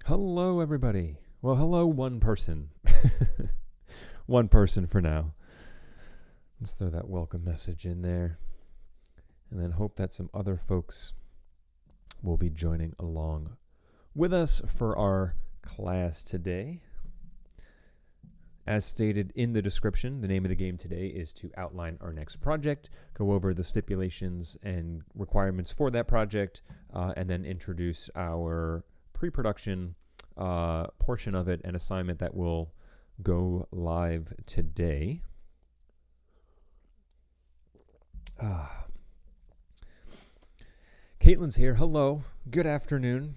Hello, everybody. Well, hello, one person. One person for now. Let's throw that welcome message in there. And then hope that some other folks will be joining along with us for our class today. As stated in the description, the name of the game today is to outline our next project, go over the stipulations and requirements for that project, and then introduce our pre-production portion of it, an assignment that will go live today. Caitlin's here. Hello. Good afternoon.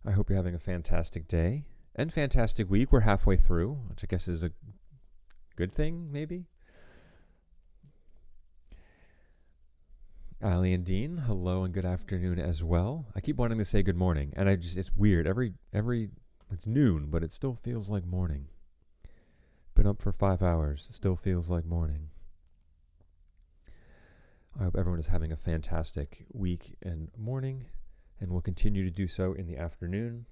I hope you're having a fantastic day and fantastic week. We're halfway through, which I guess is a good thing, maybe. Ali and Dean, hello and good afternoon as well. I keep wanting to say good morning, and it's weird. It's noon, but it still feels like morning. Been up for 5 hours. It still feels like morning. I hope everyone is having a fantastic week and morning, and will continue to do so in the afternoon.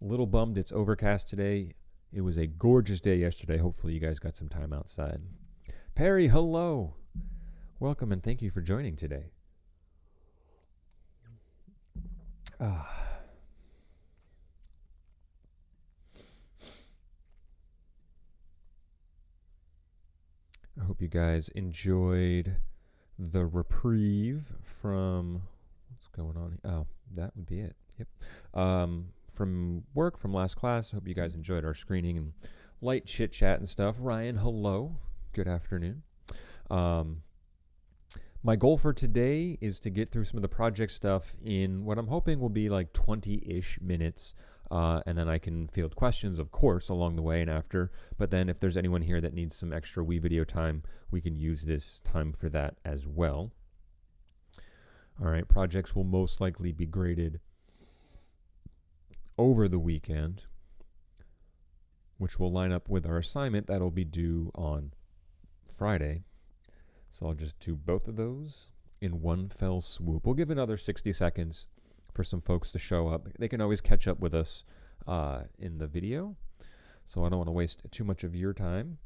A little bummed it's overcast today. It was a gorgeous day yesterday. Hopefully you guys got some time outside. Perry, hello. Welcome and thank you for joining today. I hope you guys enjoyed the reprieve from what's going on. Oh, that would be it. Yep. From work, from last class. Hope you guys enjoyed our screening and light chit chat and stuff. Ryan, hello. Good afternoon. My goal for today is to get through some of the project stuff in what I'm hoping will be like 20-ish minutes. And then I can field questions, of course, along the way and after. But then if there's anyone here that needs some extra video time, we can use this time for that as well. All right, projects will most likely be graded over the weekend, which will line up with our assignment that'll be due on Friday. So I'll just do both of those in one fell swoop. We'll give another 60 seconds for some folks to show up. They can always catch up with us in the video, so I don't want to waste too much of your time.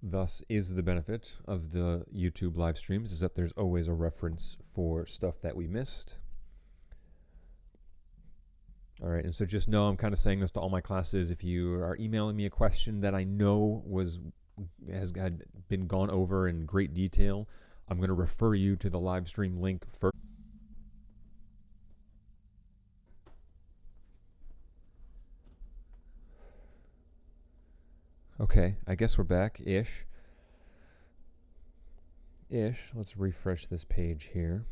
Thus is the benefit of the YouTube live streams, is that there's always a reference for stuff that we missed. All right, and so just know I'm kind of saying this to all my classes. If you are emailing me a question that I know has been gone over in great detail, I'm going to refer you to the live stream link first. Okay, I guess we're back-ish. Let's refresh this page here.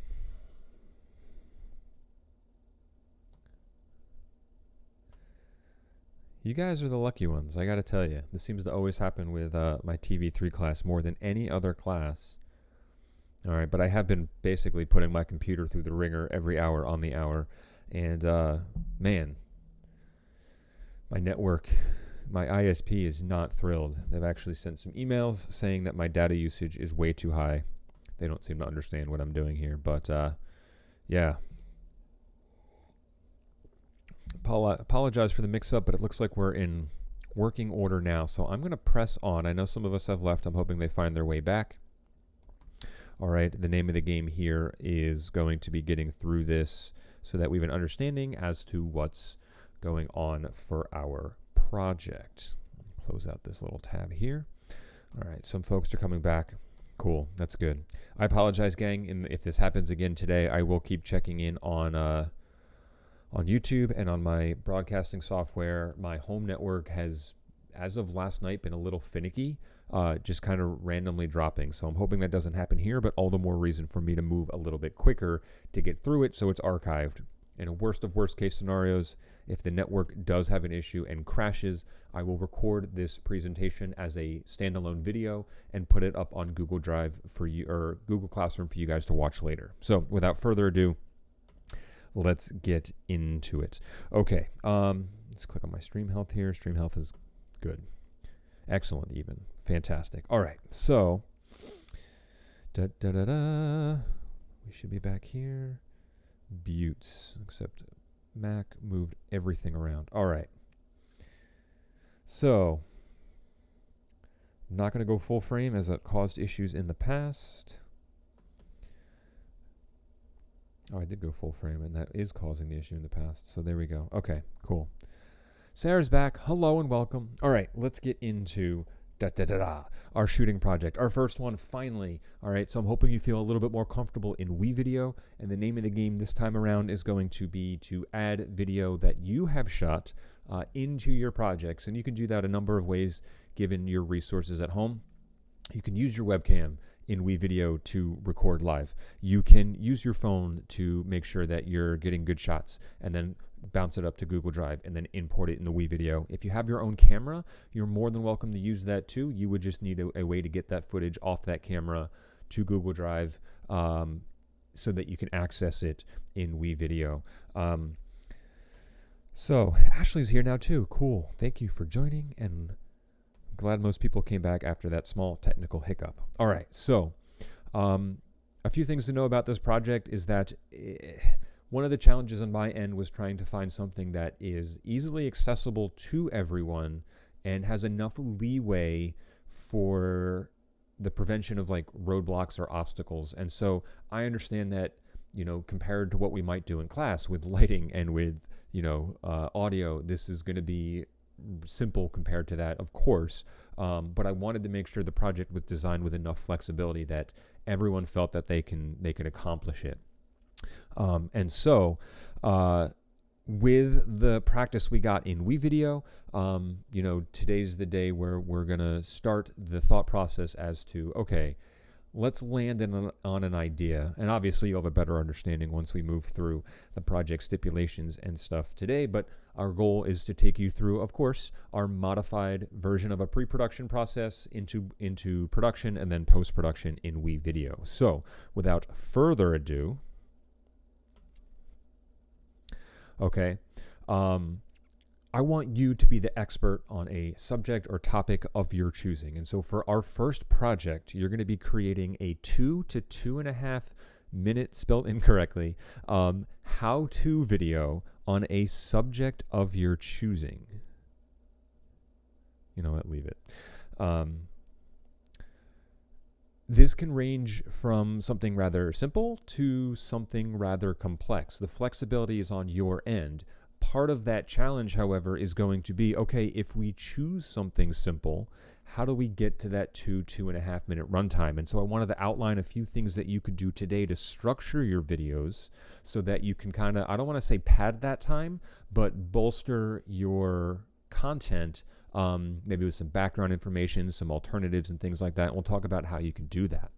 You guys are the lucky ones, I gotta tell you. This seems to always happen with my TV3 class more than any other class. All right, but I have been basically putting my computer through the ringer every hour on the hour. And, man, my network, my ISP is not thrilled. They've actually sent some emails saying that my data usage is way too high. They don't seem to understand what I'm doing here, but, yeah. Apologize for the mix-up, but it looks like we're in working order now. So I'm going to press on. I know some of us have left. I'm hoping they find their way back. All right, the name of the game here is going to be getting through this so that we have an understanding as to what's going on for our project. Close out this little tab here. All right, some folks are coming back. Cool, that's good. I apologize, gang. And if this happens again today, I will keep checking in on YouTube and on my broadcasting software. My home network has, as of last night, been a little finicky, just kind of randomly dropping. So I'm hoping that doesn't happen here, but all the more reason for me to move a little bit quicker to get through it so it's archived. In a worst of worst case scenarios, if the network does have an issue and crashes, I will record this presentation as a standalone video and put it up on Google Drive for you, or Google Classroom for you guys to watch later. So without further ado, let's get into it. Okay, let's click on my stream health here. Stream health is good. Excellent, even. Fantastic. All right, so we should be back here. Buttes, except Mac moved everything around. All right. So I'm not going to go full frame as that caused issues in the past. Oh, I did go full frame, and that is causing the issue in the past. So there we go. Okay, cool. Sarah's back. Hello and welcome. All right, let's get into our shooting project. Our first one, finally. All right, so I'm hoping you feel a little bit more comfortable in WeVideo, and the name of the game this time around is going to be to add video that you have shot into your projects, and you can do that a number of ways given your resources at home. You can use your webcam in WeVideo to record live. You can use your phone to make sure that you're getting good shots and then bounce it up to Google Drive and then import it in the WeVideo. If you have your own camera, you're more than welcome to use that too. You would just need a way to get that footage off that camera to Google Drive so that you can access it in WeVideo. So Ashley's here now too. Cool. Thank you for joining, and glad most people came back after that small technical hiccup. All right, so a few things to know about this project is that one of the challenges on my end was trying to find something that is easily accessible to everyone and has enough leeway for the prevention of like roadblocks or obstacles. And so I understand that, you know, compared to what we might do in class with lighting and with, you know, audio, this is going to be simple compared to that, of course, but I wanted to make sure the project was designed with enough flexibility that everyone felt that they can accomplish it. And so with the practice we got in WeVideo, you know, today's the day where we're gonna start the thought process as to, okay, let's land on an idea. And obviously you'll have a better understanding once we move through the project stipulations and stuff today. But our goal is to take you through, of course, our modified version of a pre-production process into production and then post-production in WeVideo. So without further ado, okay, I want you to be the expert on a subject or topic of your choosing. And so for our first project, you're going to be creating a 2 to 2.5 minute, spelled incorrectly, how-to video on a subject of your choosing. You know what, leave it. This can range from something rather simple to something rather complex. The flexibility is on your end. Part of that challenge, however, is going to be, okay, if we choose something simple, how do we get to that 2.5 minute runtime? And so I wanted to outline a few things that you could do today to structure your videos so that you can kind of, I don't want to say pad that time, but bolster your content, maybe with some background information, some alternatives and things like that. And we'll talk about how you can do that.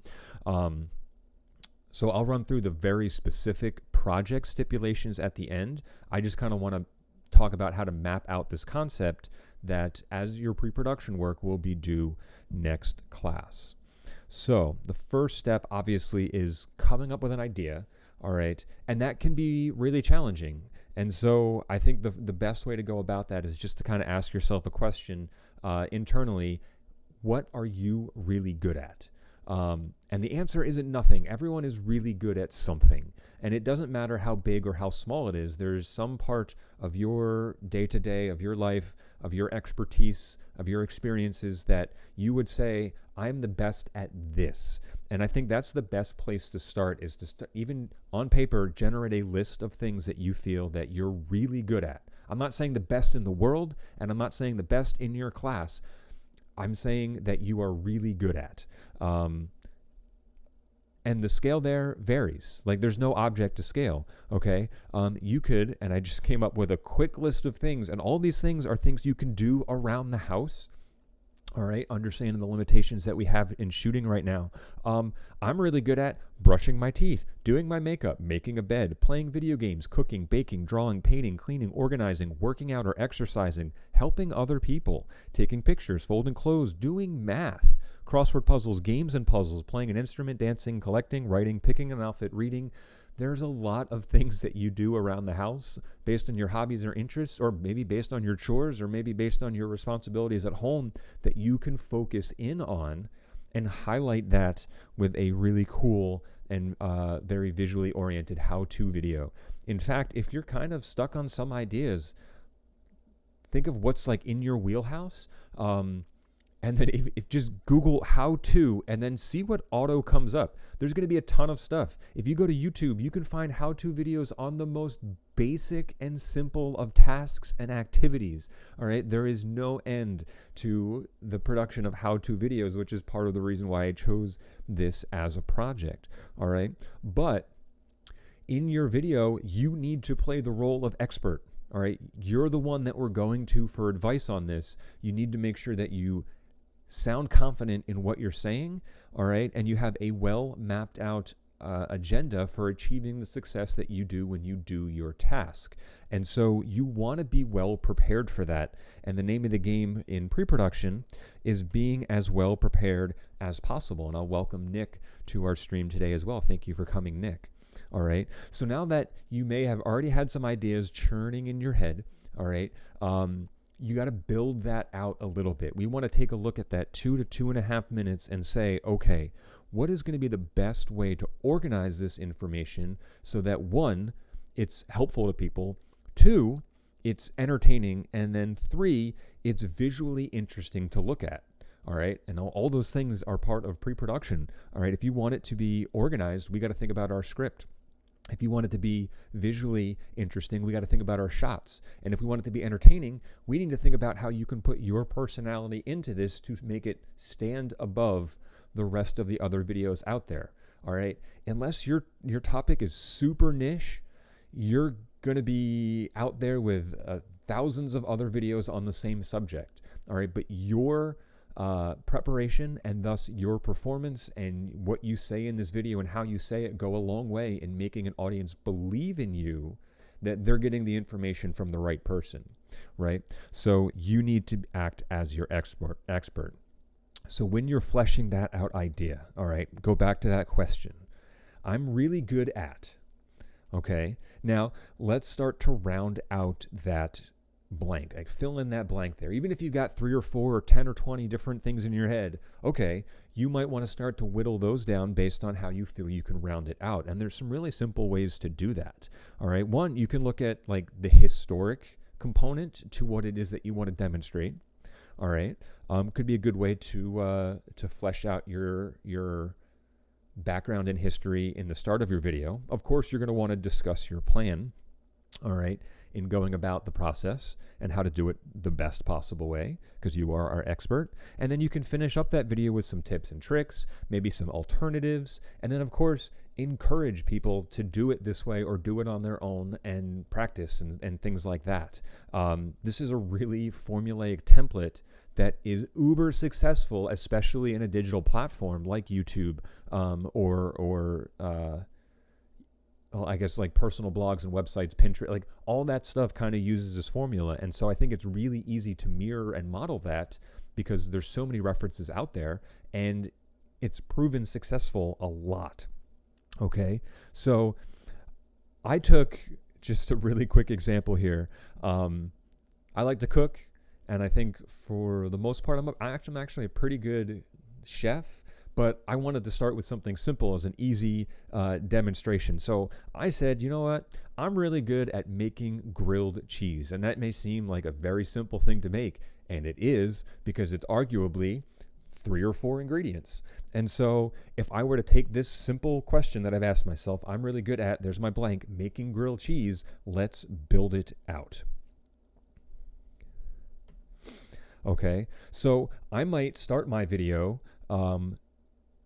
So I'll run through the very specific project stipulations at the end. I just kind of want to talk about how to map out this concept that as your pre-production work will be due next class. So the first step obviously is coming up with an idea, all right? And that can be really challenging. And so I think the best way to go about that is just to kind of ask yourself a question internally, what are you really good at? And the answer isn't nothing. Everyone is really good at something. And it doesn't matter how big or how small it is. There's some part of your day-to-day, of your life, of your expertise, of your experiences that you would say, I'm the best at this. And I think that's the best place to start, is to even on paper, generate a list of things that you feel that you're really good at. I'm not saying the best in the world, and I'm not saying the best in your class. I'm saying that you are really good at. And the scale there varies. Like there's no object to scale, okay? You could, and I just came up with a quick list of things, and all these things are things you can do around the house, all right? Understanding the limitations that we have in shooting right now. I'm really good at brushing my teeth, doing my makeup, making a bed, playing video games, cooking, baking, drawing, painting, cleaning, organizing, working out or exercising, helping other people, taking pictures, folding clothes, doing math, crossword puzzles, games and puzzles, playing an instrument, dancing, collecting, writing, picking an outfit, reading. There's a lot of things that you do around the house based on your hobbies or interests, or maybe based on your chores, or maybe based on your responsibilities at home that you can focus in on and highlight that with a really cool and very visually oriented how-to video. In fact, if you're kind of stuck on some ideas, think of what's like in your wheelhouse, and then if just Google how to and then see what auto comes up. There's going to be a ton of stuff. If you go to YouTube, you can find how-to videos on the most basic and simple of tasks and activities. All right. There is no end to the production of how-to videos, which is part of the reason why I chose this as a project. All right. But in your video, you need to play the role of expert. All right. You're the one that we're going to for advice on this. You need to make sure that you sound confident in what you're saying, all right, and you have a well mapped out agenda for achieving the success that you do when you do your task. And so you want to be well prepared for that. And the name of the game in pre-production is being as well prepared as possible. And I'll welcome Nick to our stream today as well. Thank you for coming, Nick. All right. So now that you may have already had some ideas churning in your head, all right, you got to build that out a little bit. We want to take a look at that 2 to 2.5 minutes and say, okay, what is going to be the best way to organize this information so that 1, it's helpful to people, 2, it's entertaining, and then 3, it's visually interesting to look at. All right. And all those things are part of pre-production. All right. If you want it to be organized, we got to think about our script. If you want it to be visually interesting, we got to think about our shots. And if we want it to be entertaining, we need to think about how you can put your personality into this to make it stand above the rest of the other videos out there. All right. Unless your topic is super niche, you're going to be out there with thousands of other videos on the same subject. All right. But your preparation and thus your performance and what you say in this video and how you say it go a long way in making an audience believe in you that they're getting the information from the right person, right? So you need to act as your expert. So when you're fleshing that out idea, all right, go back to that question. I'm really good at, okay? Now let's start to round out that blank, like fill in that blank there. Even if you got 3 or 4 or 10 or 20 different things in your head, okay, you might want to start to whittle those down based on how you feel you can round it out. And there's some really simple ways to do that. All right. 1, you can look at like the historic component to what it is that you want to demonstrate. All right. Could be a good way to flesh out your background and history in the start of your video. Of course, you're going to want to discuss your plan. All right, in going about the process and how to do it the best possible way, because you are our expert. And then you can finish up that video with some tips and tricks, maybe some alternatives, and then of course encourage people to do it this way or do it on their own and practice and things like that. This is a really formulaic template that is uber successful, especially in a digital platform like YouTube or I guess like personal blogs and websites, Pinterest, like all that stuff kind of uses this formula. And so I think it's really easy to mirror and model that because there's so many references out there and it's proven successful a lot. Okay. So I took just a really quick example here. I like to cook, and I think for the most part, I'm actually a pretty good chef. But I wanted to start with something simple as an easy demonstration. So I said, you know what? I'm really good at making grilled cheese. And that may seem like a very simple thing to make. And it is, because it's arguably 3 or 4 ingredients. And so if I were to take this simple question that I've asked myself, I'm really good at, there's my blank, making grilled cheese, let's build it out. Okay, so I might start my video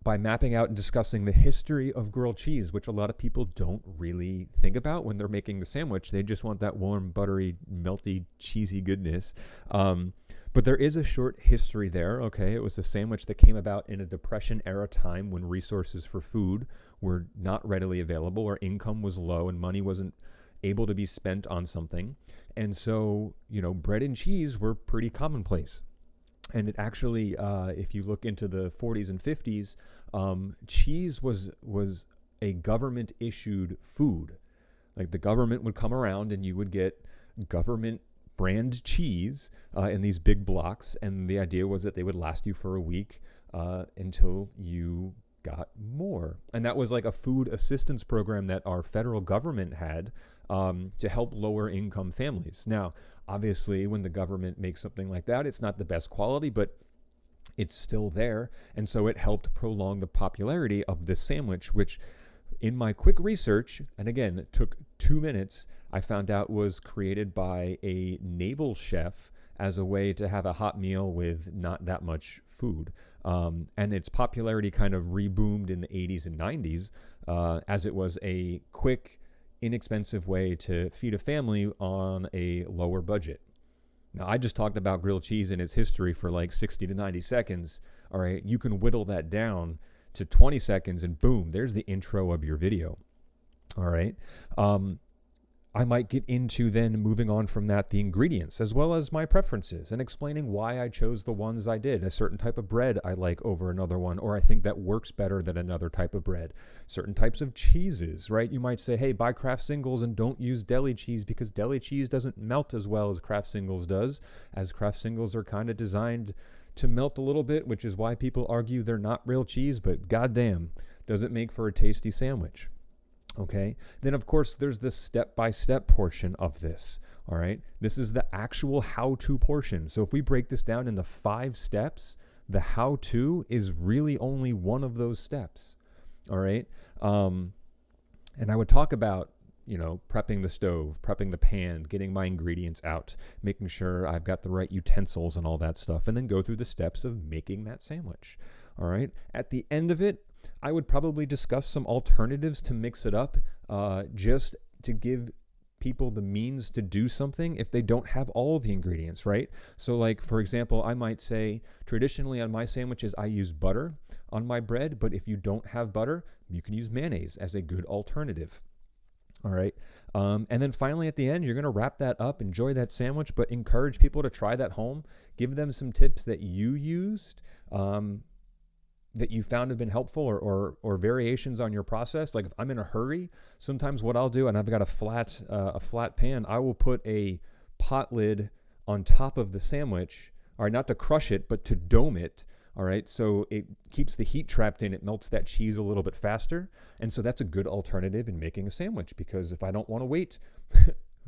by mapping out and discussing the history of grilled cheese, which a lot of people don't really think about when they're making the sandwich. They just want that warm, buttery, melty, cheesy goodness. But there is a short history there, okay? It was a sandwich that came about in a Depression-era time when resources for food were not readily available, or income was low and money wasn't able to be spent on something. And so, bread and cheese were pretty commonplace. And it actually, if you look into the 40s and 50s, cheese was a government issued food. Like the government would come around and you would get government brand cheese in these big blocks. And the idea was that they would last you for a week until you got more. And that was like a food assistance program that our federal government had to help lower income families. Now, obviously, when the government makes something like that, it's not the best quality, but it's still there. And so it helped prolong the popularity of this sandwich, which in my quick research, and again, it took 2 minutes, I found out was created by a naval chef as a way to have a hot meal with not that much food. And its popularity kind of reboomed in the 80s and 90s as it was a quick, inexpensive way to feed a family on a lower budget. Now, I just talked about grilled cheese and its history for like 60 to 90 seconds. All right, you can whittle that down to 20 seconds and boom, there's the intro of your video. All right. I might get into then moving on from that, the ingredients as well as my preferences and explaining why I chose the ones I did. A certain type of bread I like over another one, or I think that works better than another type of bread. Certain types of cheeses, right? You might say, hey, buy Kraft Singles and don't use deli cheese because deli cheese doesn't melt as well as Kraft Singles does, as Kraft Singles are kind of designed to melt a little bit, which is why people argue they're not real cheese, but goddamn, does it make for a tasty sandwich? Okay, then of course there's the step-by-step portion of this. All right, this is the actual how-to portion. So if we break this down into 5 steps, the how-to is really only one of those steps. All right, and I would talk about, you know, prepping the stove, prepping the pan, getting my ingredients out, making sure I've got the right utensils and all that stuff, and then go through the steps of making that sandwich. All right, at the end of it, I would probably discuss some alternatives to mix it up, just to give people the means to do something if they don't have all the ingredients, right? So like, for example, I might say traditionally on my sandwiches, I use butter on my bread, but if you don't have butter, you can use mayonnaise as a good alternative. All right. And then finally at the end, you're going to wrap that up, enjoy that sandwich, but encourage people to try that home. Give them some tips that you used, that you found have been helpful, or variations on your process. Like if I'm in a hurry, sometimes what I'll do, and I've got a flat pan, I will put a pot lid on top of the sandwich, all right, not to crush it, but to dome it. All right, so it keeps the heat trapped in, it melts that cheese a little bit faster. And so that's a good alternative in making a sandwich, because if I don't want to wait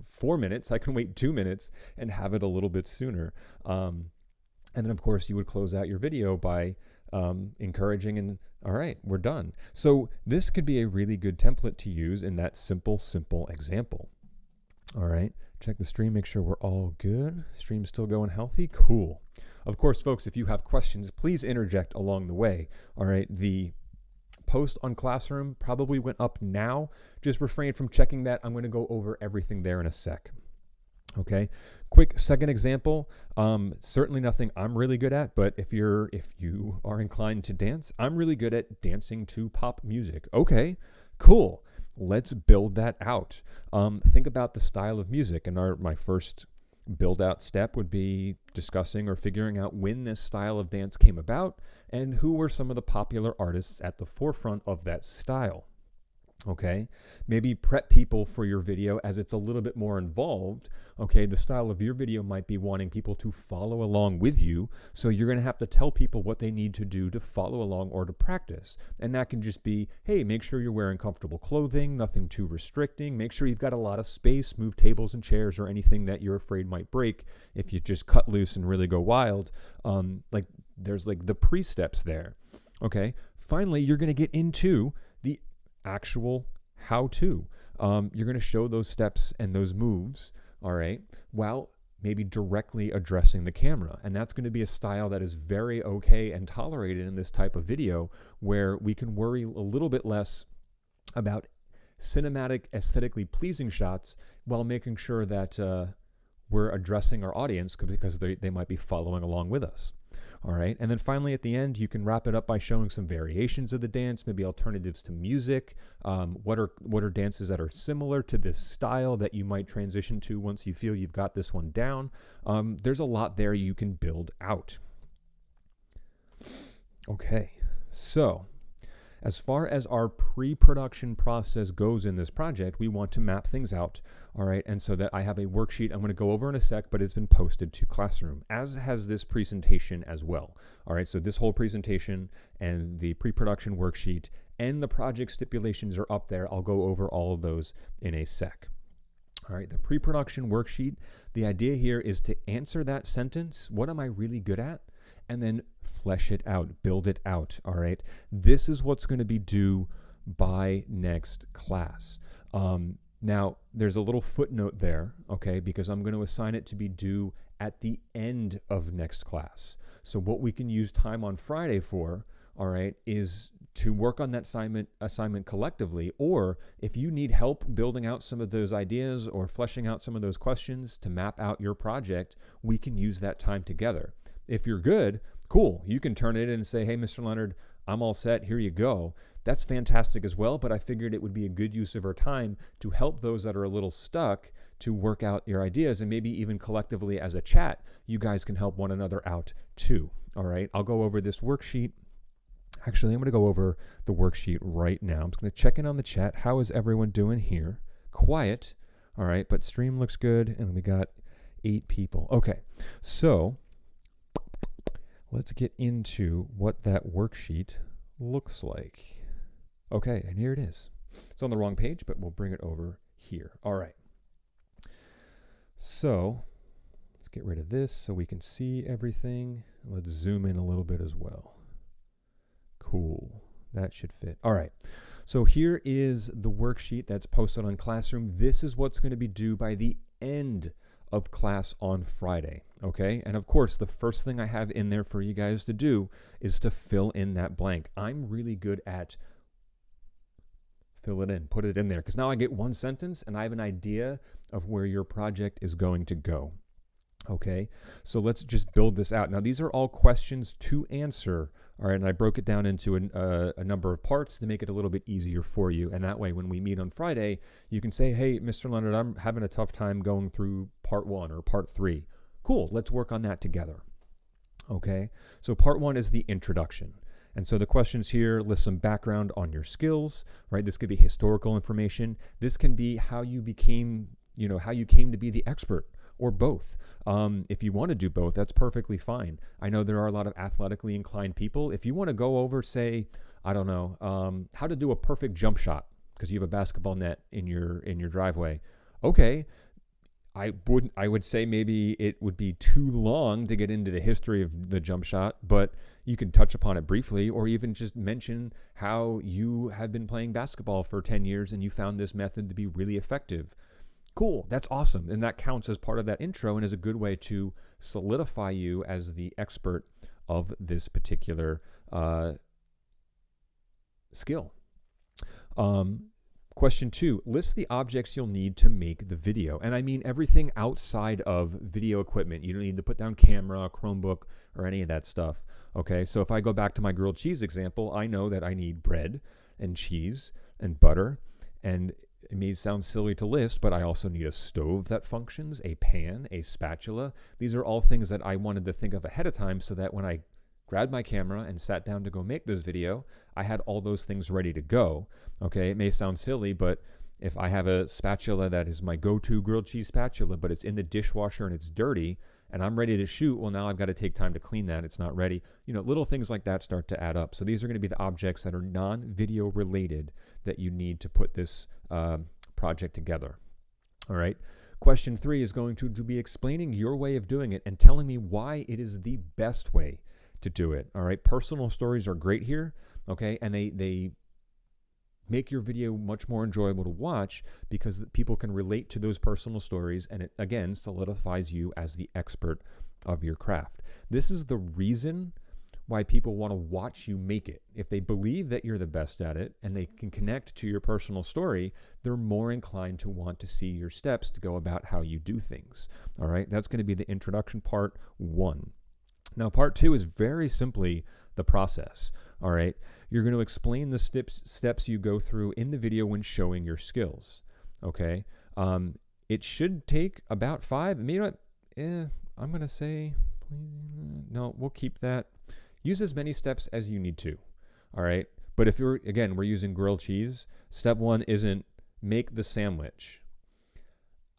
4 minutes, I can wait 2 minutes and have it a little bit sooner. And then of course you would close out your video by encouraging and all right, we're done. So this could be a really good template to use in that simple example. All right, check the stream, make sure we're all good. Stream's still going healthy, cool. Of course, folks, if you have questions, please interject along the way. All right, the post on Classroom probably went up now. Just refrain from checking that. I'm going to go over everything there in a sec. Okay, quick second example. Certainly nothing I'm really good at, but if you are inclined to dance, I'm really good at dancing to pop music. Okay, cool. Let's build that out. Think about the style of music, and my first build out step would be discussing or figuring out when this style of dance came about and who were some of the popular artists at the forefront of that style. Okay, maybe prep people for your video as it's a little bit more involved. Okay, the style of your video might be wanting people to follow along with you. So you're going to have to tell people what they need to do to follow along or to practice. And that can just be, hey, make sure you're wearing comfortable clothing, nothing too restricting. Make sure you've got a lot of space, move tables and chairs or anything that you're afraid might break if you just cut loose and really go wild. Like there's like the pre-steps there. Okay, finally, you're going to get into the actual how-to. You're going to show those steps and those moves, all right, while maybe directly addressing the camera. And that's going to be a style that is very okay and tolerated in this type of video, where we can worry a little bit less about cinematic, aesthetically pleasing shots while making sure that we're addressing our audience because they might be following along with us. All right. And then finally, at the end, you can wrap it up by showing some variations of the dance, maybe alternatives to music. What are dances that are similar to this style that you might transition to once you feel you've got this one down? There's a lot there you can build out. Okay, so as far as our pre-production process goes in this project, we want to map things out, all right? And so that I have a worksheet I'm going to go over in a sec, but it's been posted to Classroom, as has this presentation as well, all right? So this whole presentation and the pre-production worksheet and the project stipulations are up there. I'll go over all of those in a sec. All right, the pre-production worksheet, the idea here is to answer that sentence, what am I really good at? And then flesh it out, build it out, all right? This is what's going to be due by next class. Now, there's a little footnote there, okay, because I'm going to assign it to be due at the end of next class. So what we can use time on Friday for, all right, is to work on that assignment collectively, or if you need help building out some of those ideas or fleshing out some of those questions to map out your project, we can use that time together. If you're good, cool. You can turn it in and say, hey, Mr. Leonard, I'm all set. Here you go. That's fantastic as well, but I figured it would be a good use of our time to help those that are a little stuck to work out your ideas, and maybe even collectively as a chat, you guys can help one another out too. All right, I'll go over this worksheet. Actually, I'm going to go over the worksheet right now. I'm just going to check in on the chat. How is everyone doing here? Quiet. All right, but stream looks good, and we got 8 people. Okay, so let's get into what that worksheet looks like. Okay, and here it is. It's on the wrong page, but we'll bring it over here. All right. So let's get rid of this so we can see everything. Let's zoom in a little bit as well. Cool. That should fit. All right. So here is the worksheet that's posted on Classroom. This is what's going to be due by the end of class on Friday, okay? And of course, the first thing I have in there for you guys to do is to fill in that blank. I'm really good at fill it in, put it in there, because now I get one sentence and I have an idea of where your project is going to go, okay? So let's just build this out. Now, these are all questions to answer, all right? And I broke it down into a number of parts to make it a little bit easier for you. And that way, when we meet on Friday, you can say, hey, Mr. Leonard, I'm having a tough time going through part 1 or part 3. Cool, let's work on that together, okay? So part 1 is the introduction. And so the questions here list some background on your skills, right? This could be historical information. This can be how you became, how you came to be the expert, or both. If you want to do both, that's perfectly fine. I know there are a lot of athletically inclined people. If you want to go over, say, I don't know, how to do a perfect jump shot because you have a basketball net in your driveway. Okay, I would say maybe it would be too long to get into the history of the jump shot, but you can touch upon it briefly, or even just mention how you have been playing basketball for 10 years and you found this method to be really effective. Cool, that's awesome. And that counts as part of that intro and is a good way to solidify you as the expert of this particular skill. Question 2, list the objects you'll need to make the video. And I mean everything outside of video equipment. You don't need to put down camera, Chromebook, or any of that stuff. Okay, so if I go back to my grilled cheese example, I know that I need bread and cheese and butter, and it may sound silly to list, but I also need a stove that functions, a pan, a spatula. These are all things that I wanted to think of ahead of time so that when I grabbed my camera and sat down to go make this video, I had all those things ready to go. Okay, it may sound silly, but if I have a spatula that is my go-to grilled cheese spatula, but it's in the dishwasher and it's dirty, and I'm ready to shoot, well, now I've got to take time to clean that. It's not ready. Little things like that start to add up. So these are going to be the objects that are non-video related that you need to put this project together. All right. Question 3 is going to be explaining your way of doing it and telling me why it is the best way to do it. All right. Personal stories are great here. Okay. And they make your video much more enjoyable to watch because people can relate to those personal stories, and it again solidifies you as the expert of your craft. This is the reason why people want to watch you make it. If they believe that you're the best at it and they can connect to your personal story, they're more inclined to want to see your steps to go about how you do things. All right, that's going to be the introduction part 1. Now, part 2 is very simply the process. All right, you're going to explain the steps you go through in the video when showing your skills. Okay, it should take about 5. Maybe not. I'm going to say, no, we'll keep that. use as many steps as you need to. All right. But if we're using grilled cheese, step 1 isn't make the sandwich.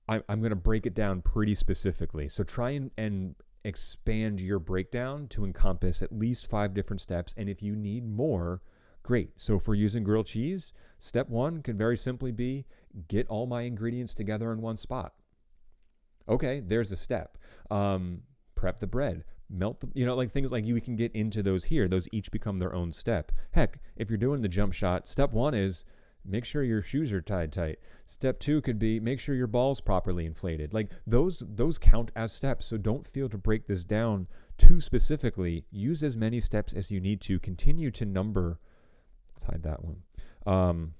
I'm going to break it down pretty specifically. So try and expand your breakdown to encompass at least 5 different steps. And if you need more, great. So if we're using grilled cheese, step 1 could very simply be get all my ingredients together in one spot. Okay, there's a step. Prep the bread, melt the, things like we can get into those here. Those each become their own step. Heck, if you're doing the jump shot, step 1 is make sure your shoes are tied tight. Step 2 could be make sure your ball's properly inflated. Like those count as steps. So don't feel to break this down too specifically. Use as many steps as you need to. Continue to number. Let's hide that one.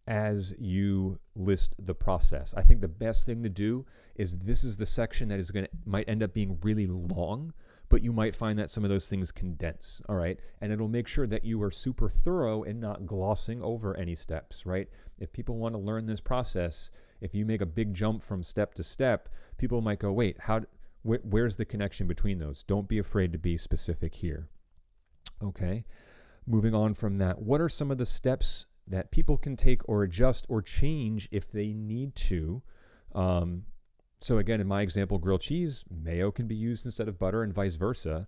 As you list the process. I think the best thing to do is this is the section that might end up being really long, but you might find that some of those things condense, all right? And it'll make sure that you are super thorough and not glossing over any steps, right? If people want to learn this process, if you make a big jump from step to step, people might go, wait, where's the connection between those? Don't be afraid to be specific here. Okay, moving on from that, what are some of the steps that people can take or adjust or change if they need to? So again, in my example, grilled cheese, mayo can be used instead of butter and vice versa.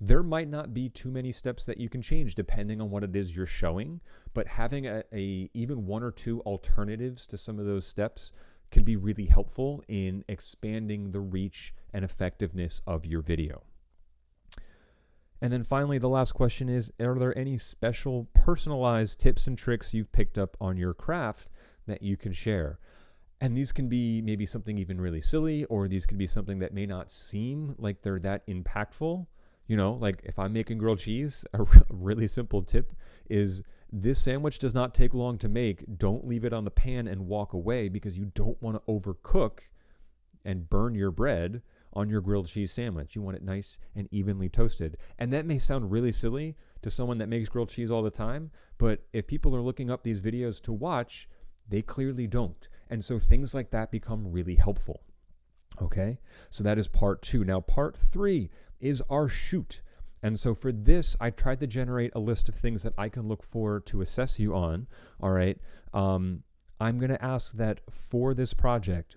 There might not be too many steps that you can change depending on what it is you're showing, but having even 1 or 2 alternatives to some of those steps can be really helpful in expanding the reach and effectiveness of your video. And then finally, the last question is, are there any special personalized tips and tricks you've picked up on your craft that you can share? And these can be maybe something even really silly, or these can be something that may not seem like they're that impactful. Like if I'm making grilled cheese, a really simple tip is this sandwich does not take long to make. Don't leave it on the pan and walk away because you don't want to overcook and burn your bread on your grilled cheese sandwich. You want it nice and evenly toasted. And that may sound really silly to someone that makes grilled cheese all the time, but if people are looking up these videos to watch, they clearly don't. And so things like that become really helpful. Okay, so that is part 2. Now part 3 is our shoot. And so for this, I tried to generate a list of things that I can look for to assess you on. All right, I'm going to ask that for this project,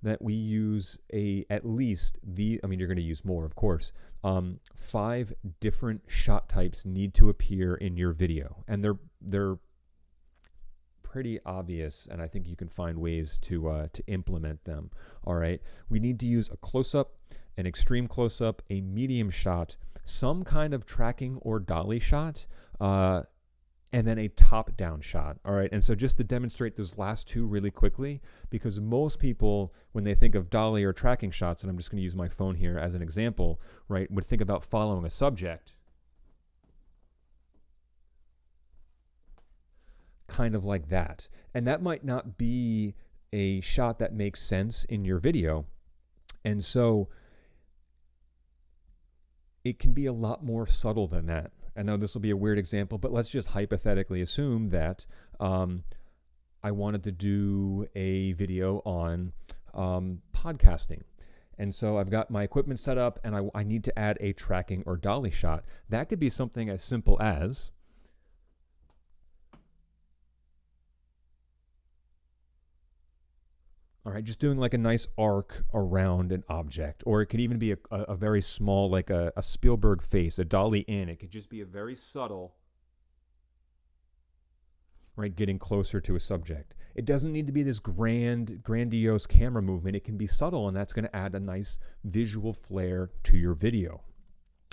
that we use you're going to use more, of course. 5 different shot types need to appear in your video, and they're pretty obvious, and I think you can find ways to implement them. All right, we need to use a close-up, an extreme close-up, a medium shot, some kind of tracking or dolly shot, and then a top-down shot, all right? And so just to demonstrate those last 2 really quickly, because most people, when they think of dolly or tracking shots, and I'm just going to use my phone here as an example, right, would think about following a subject kind of like that. And that might not be a shot that makes sense in your video. And so it can be a lot more subtle than that. I know this will be a weird example, but let's just hypothetically assume that I wanted to do a video on podcasting. And so I've got my equipment set up and I need to add a tracking or dolly shot. That could be something as simple as all right, just doing like a nice arc around an object, or it could even be a very small, like a Spielberg face, a dolly in. It could just be a very subtle, right, getting closer to a subject. It doesn't need to be this grandiose camera movement. It can be subtle, and that's going to add a nice visual flair to your video.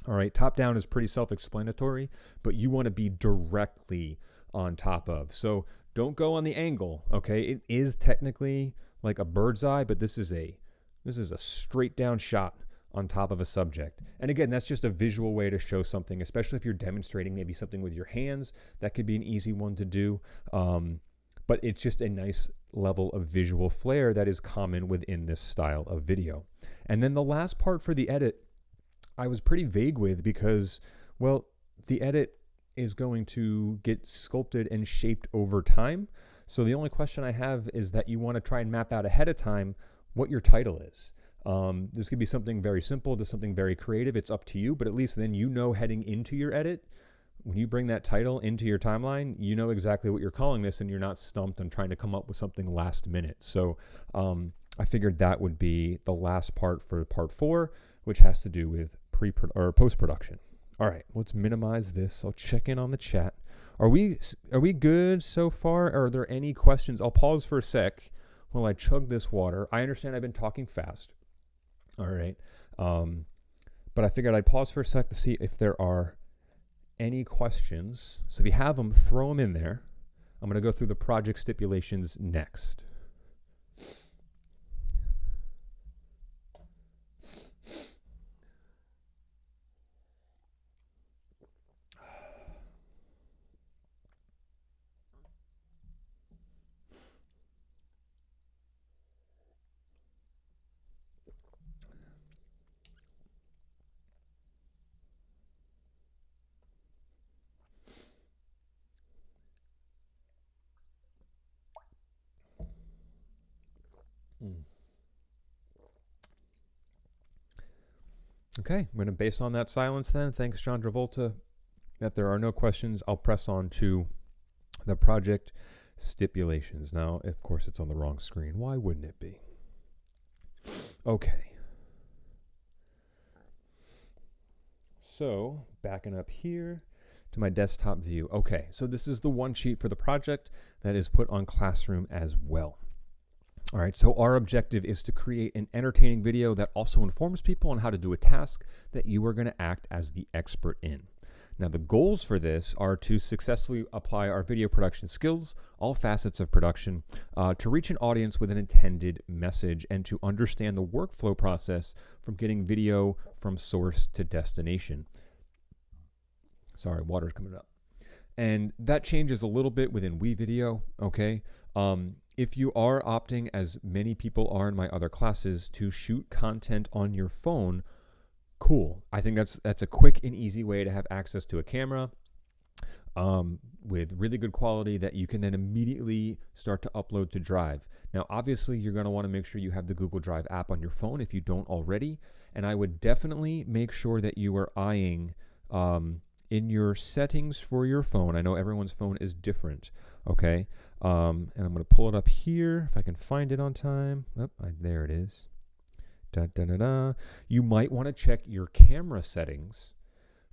All right, top down is pretty self-explanatory, but you want to be directly on top of. So don't go on the angle, okay? It is technically like a bird's eye, but this is a straight down shot on top of a subject. And again, that's just a visual way to show something, especially if you're demonstrating maybe something with your hands. That could be an easy one to do. But it's just a nice level of visual flair that is common within this style of video. And then the last part for the edit, I was pretty vague with because, well, the edit is going to get sculpted and shaped over time. So the only question I have is that you want to try and map out ahead of time what your title is. This could be something very simple to something very creative. It's up to you, but at least then you know heading into your edit, when you bring that title into your timeline, you know exactly what you're calling this, and you're not stumped on trying to come up with something last minute. So I figured that would be the last part for part 4, which has to do with post-production. All right, let's minimize this. I'll check in on the chat. Are we good so far? Are there any questions? I'll pause for a sec while I chug this water. I understand I've been talking fast. All right. But I figured I'd pause for a sec to see if there are any questions. So if you have them, throw them in there. I'm going to go through the project stipulations next. Okay, I'm going to base on that silence then. Thanks, John Travolta. That there are no questions, I'll press on to the project stipulations. Now, of course, it's on the wrong screen. Why wouldn't it be? Okay. So, backing up here to my desktop view. Okay, so this is the one sheet for the project that is put on Classroom as well. All right, so our objective is to create an entertaining video that also informs people on how to do a task that you are going to act as the expert in. Now, the goals for this are to successfully apply our video production skills, all facets of production, to reach an audience with an intended message, and to understand the workflow process from getting video from source to destination. Sorry, water's coming up. And that changes a little bit within WeVideo, okay? If you are opting, as many people are in my other classes, to shoot content on your phone, cool. I think that's a quick and easy way to have access to a camera with really good quality that you can then immediately start to upload to Drive. Now, obviously, you're going to want to make sure you have the Google Drive app on your phone if you don't already, and I would definitely make sure that you are eyeing in your settings for your phone. I know everyone's phone is different, okay? And I'm going to pull it up here if I can find it on time. Oh, there it is. You might want to check your camera settings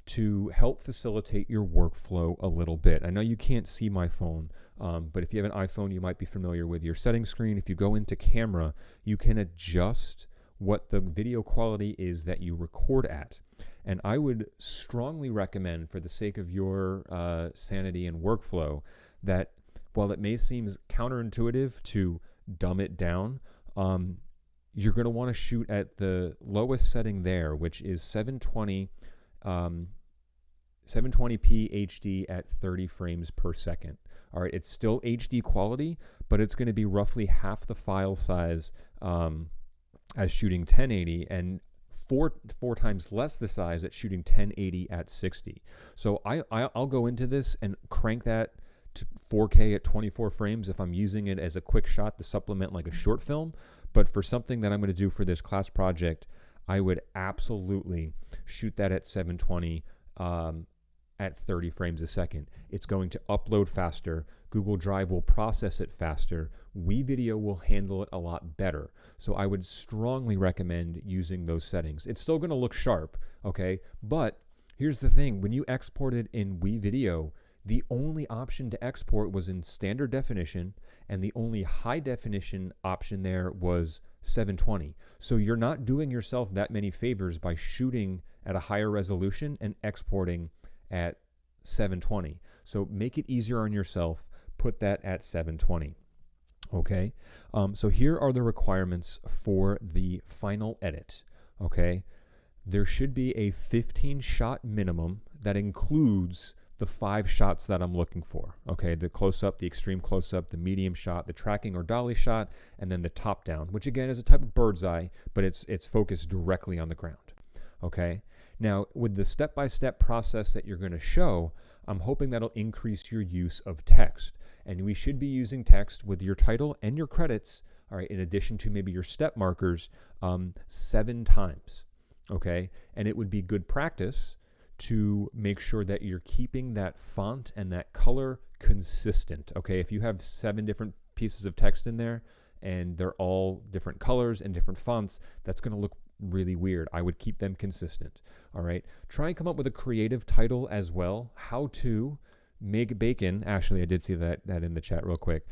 to help facilitate your workflow a little bit. I know you can't see my phone, but if you have an iPhone, you might be familiar with your settings screen. If you go into camera, you can adjust what the video quality is that you record at. And I would strongly recommend, for the sake of your sanity and workflow, that while it may seem counterintuitive to dumb it down, you're going to want to shoot at the lowest setting there, which is 720p HD at 30 frames per second. All right, it's still HD quality, but it's going to be roughly half the file size as shooting 1080, and four times less the size at shooting 1080 at 60. So I'll go into this and crank that to 4K at 24 frames if I'm using it as a quick shot to supplement like a short film. But for something that I'm going to do for this class project, I would absolutely shoot that at 720 at 30 frames a second. It's going to upload faster. Google Drive will process it faster. WeVideo will handle it a lot better. So I would strongly recommend using those settings. It's still going to look sharp, okay? But here's the thing. When you export it in WeVideo, the only option to export was in standard definition, and the only high definition option there was 720. So you're not doing yourself that many favors by shooting at a higher resolution and exporting at 720. So make it easier on yourself. Put that at 720. Okay. So here are the requirements for the final edit. Okay. There should be a 15 shot minimum that includes the 5 shots that I'm looking for. Okay, the close-up, the extreme close-up, the medium shot, the tracking or dolly shot, and then the top-down, which again is a type of bird's eye, but it's focused directly on the ground. Okay, now with the step-by-step process that you're going to show, I'm hoping that'll increase your use of text. And we should be using text with your title and your credits, all right, in addition to maybe your step markers, 7 times, okay? And it would be good practice to make sure that you're keeping that font and that color consistent, okay? If you have 7 different pieces of text in there and they're all different colors and different fonts, that's going to look really weird. I would keep them consistent, all right? Try and come up with a creative title as well. How to make bacon. Ashley, I did see that in the chat real quick.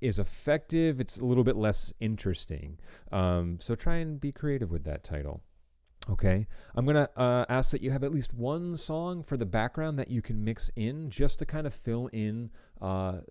Is effective. It's a little bit less interesting. So try and be creative with that title. Okay, I'm going to ask that you have at least one song for the background that you can mix in just to kind of fill in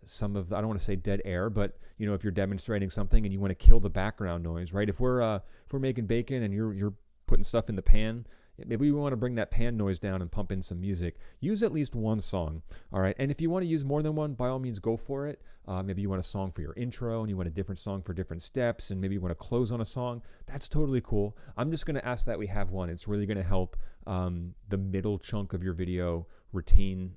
some of the, I don't want to say dead air, but you know, if you're demonstrating something and you want to kill the background noise, right? If we're making bacon and you're putting stuff in the pan, maybe we want to bring that pan noise down and pump in some music. Use at least one song, all right? And if you want to use more than one, by all means, go for it. Maybe you want a song for your intro and you want a different song for different steps, and maybe you want to close on a song. That's totally cool. I'm just going to ask that we have one. It's really going to help the middle chunk of your video retain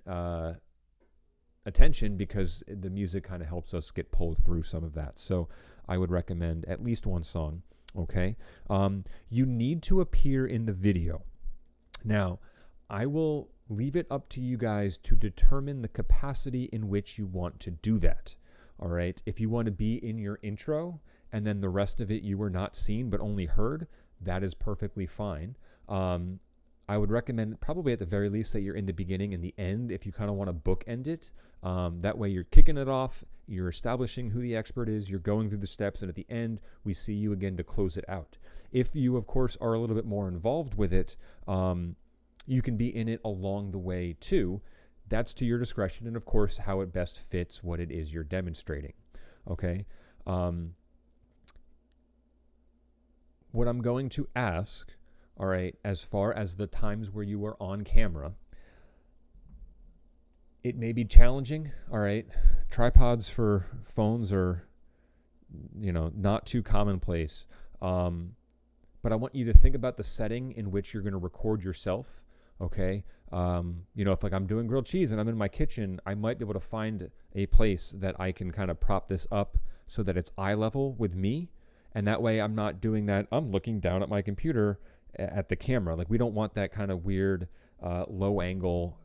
attention, because the music kind of helps us get pulled through some of that. So I would recommend at least one song. Okay, you need to appear in the video. Now, I will leave it up to you guys to determine the capacity in which you want to do that. All right, if you want to be in your intro and then the rest of it you were not seen but only heard, that is perfectly fine. I would recommend probably at the very least that you're in the beginning and the end if you kind of want to bookend it. That way you're kicking it off, you're establishing who the expert is, you're going through the steps, and at the end we see you again to close it out. If you, of course, are a little bit more involved with it, you can be in it along the way too. That's to your discretion, and of course how it best fits what it is you're demonstrating. Okay? What I'm going to ask, all right, as far as the times where you are on camera, it may be challenging, all right? Tripods for phones are, you know, not too commonplace. But I want you to think about the setting in which you're going to record yourself, okay? You know, if like I'm doing grilled cheese and I'm in my kitchen, I might be able to find a place that I can kind of prop this up so that it's eye level with me. And that way I'm not doing that. I'm looking down at my computer at the camera. Like, we don't want that kind of weird low angle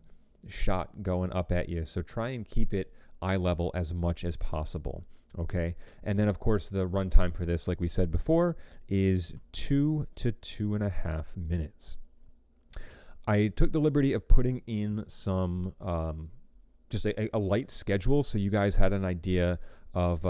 shot going up at you. So try and keep it eye level as much as possible. Okay. And then of course the runtime for this, like we said before, is 2 to 2.5 minutes. I took the liberty of putting in some, just a light schedule, so you guys had an idea of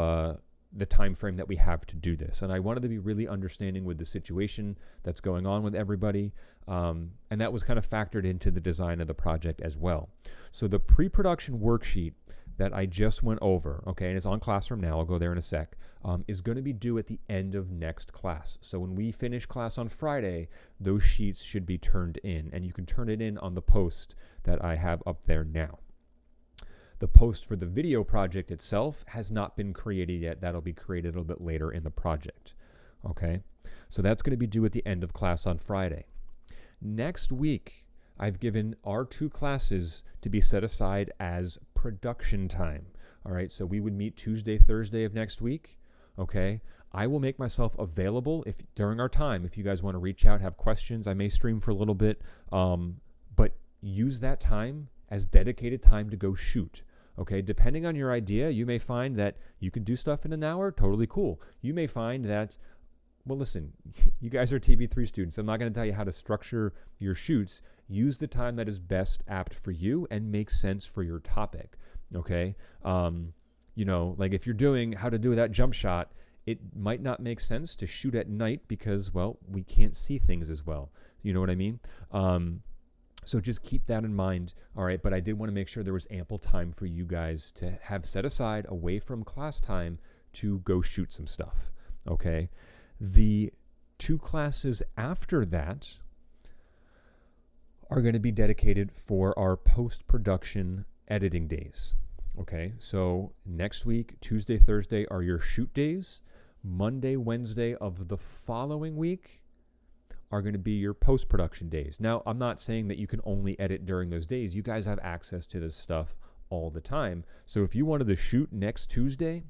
the time frame that we have to do this. And I wanted to be really understanding with the situation that's going on with everybody. And that was kind of factored into the design of the project as well. So the pre-production worksheet that I just went over, okay, and it's on Classroom now, I'll go there in a sec, is going to be due at the end of next class. So when we finish class on Friday, those sheets should be turned in, and you can turn it in on the post that I have up there now. The post for the video project itself has not been created yet. That'll be created a little bit later in the project. Okay, so that's going to be due at the end of class on Friday. Next week, I've given our 2 classes to be set aside as production time. All right, so we would meet Tuesday, Thursday of next week. Okay, I will make myself available if during our time, if you guys want to reach out, have questions. I may stream for a little bit, but use that time as dedicated time to go shoot. Okay, depending on your idea, you may find that you can do stuff in an hour, totally cool. You may find that, well, listen, you guys are TV3 students. I'm not going to tell you how to structure your shoots. Use the time that is best apt for you and makes sense for your topic. Okay, you know, like if you're doing how to do that jump shot, it might not make sense to shoot at night because, well, we can't see things as well. You know what I mean? So just keep that in mind, all right? But I did want to make sure there was ample time for you guys to have set aside away from class time to go shoot some stuff, okay? The 2 classes after that are going to be dedicated for our post-production editing days, okay? So next week, Tuesday, Thursday are your shoot days. Monday, Wednesday of the following week are going to be your post-production days. Now, I'm not saying that you can only edit during those days. You guys have access to this stuff all the time. So if you wanted to shoot next Tuesday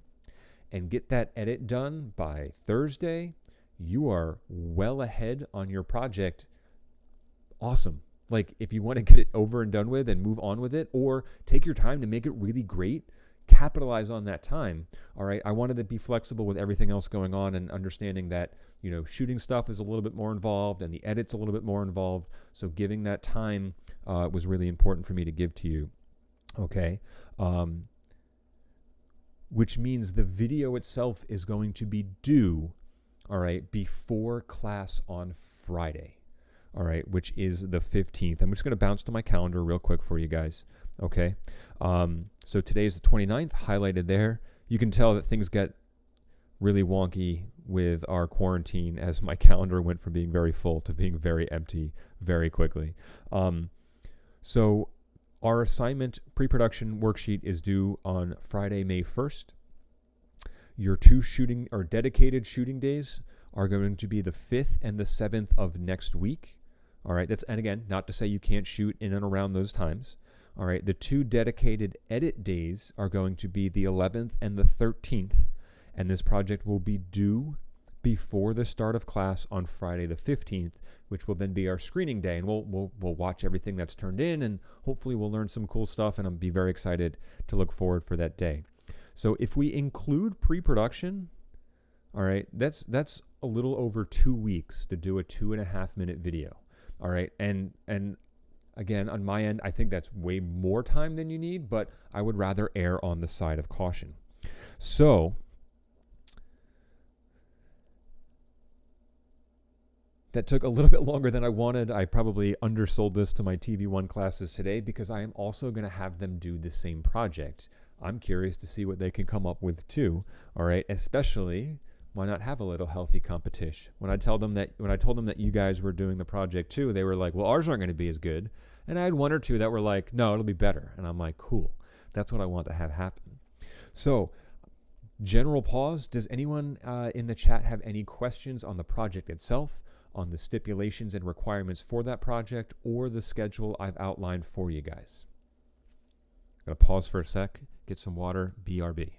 and get that edit done by Thursday, you are well ahead on your project. Awesome. Like, if you want to get it over and done with and move on with it, or take your time to make it really great, capitalize on that time. All right. I wanted to be flexible with everything else going on and understanding that, shooting stuff is a little bit more involved and the edit's a little bit more involved. So giving that time was really important for me to give to you. Okay. Which means the video itself is going to be due, all right, before class on Friday. All right, which is the 15th. I'm just going to bounce to my calendar real quick for you guys. Okay. So today's the 29th, highlighted there. You can tell that things get really wonky with our quarantine as my calendar went from being very full to being very empty very quickly. So our assignment pre-production worksheet is due on Friday, May 1st. Your two dedicated shooting days are going to be the 5th and the 7th of next week. All right. And again, not to say you can't shoot in and around those times. All right. The two dedicated edit days are going to be the 11th and the 13th. And this project will be due before the start of class on Friday the 15th, which will then be our screening day. And we'll watch everything that's turned in, and hopefully we'll learn some cool stuff, and I'll be very excited to look forward for that day. So if we include pre-production, all right, that's a little over 2 weeks to do a 2.5-minute video. All right. And again, on my end, I think that's way more time than you need, but I would rather err on the side of caution. So that took a little bit longer than I wanted. I probably undersold this to my TV1 classes today because I am also going to have them do the same project. I'm curious to see what they can come up with too. All right. Especially, why not have a little healthy competition? When I told them that you guys were doing the project too, they were like, well, ours aren't going to be as good. And I had one or two that were like, no, it'll be better. And I'm like, cool. That's what I want to have happen. So, general pause. Does anyone in the chat have any questions on the project itself, on the stipulations and requirements for that project, or the schedule I've outlined for you guys? I'm going to pause for a sec, get some water, BRB.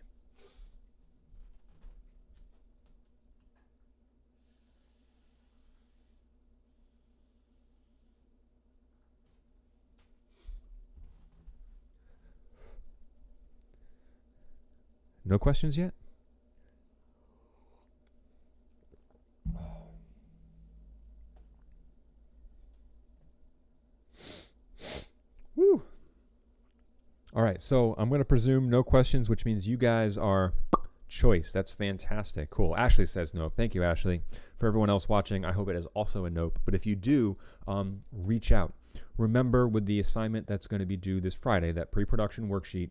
No questions yet? Woo. All right, so I'm going to presume no questions, which means you guys are choice. That's fantastic. Cool. Ashley says nope. Thank you, Ashley. For everyone else watching, I hope it is also a nope. But if you do, reach out. Remember, with the assignment that's going to be due this Friday, that pre-production worksheet,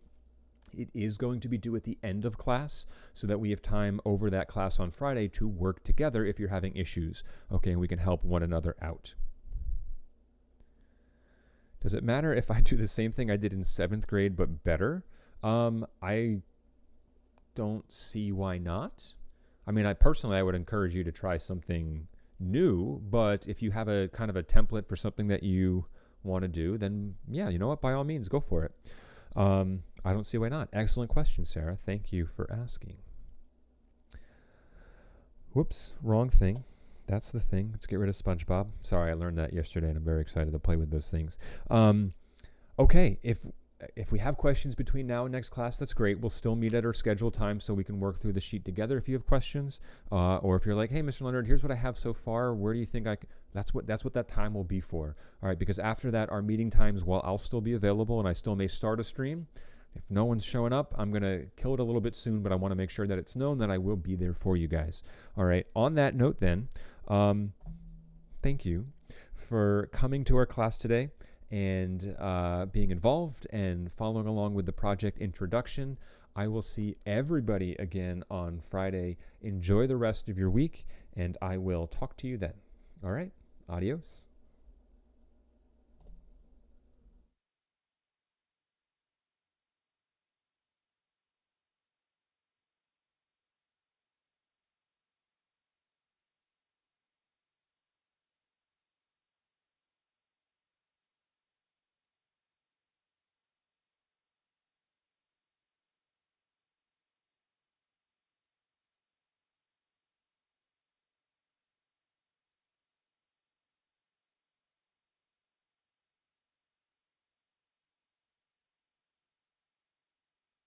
it is going to be due at the end of class so that we have time over that class on Friday to work together if you're having issues. Okay, and we can help one another out. Does it matter if I do the same thing I did in 7th grade but better? I don't see why not. I mean, I would encourage you to try something new, but if you have a kind of a template for something that you want to do, then yeah, you know what? By all means, go for it. I don't see why not. Excellent question, Sarah. Thank you for asking. Whoops, wrong thing. That's the thing. Let's get rid of SpongeBob. Sorry, I learned that yesterday, and I'm very excited to play with those things. Okay, if we have questions between now and next class, that's great. We'll still meet at our scheduled time so we can work through the sheet together if you have questions. Or if you're like, hey, Mr. Leonard, here's what I have so far. Where do you think that's what that time will be for. All right, because after that, our meeting times, while I'll still be available and I still may start a stream, if no one's showing up, I'm going to kill it a little bit soon, but I want to make sure that it's known that I will be there for you guys. All right, on that note then, thank you for coming to our class today and being involved and following along with the project introduction. I will see everybody again on Friday. Enjoy the rest of your week, and I will talk to you then. All right, adios.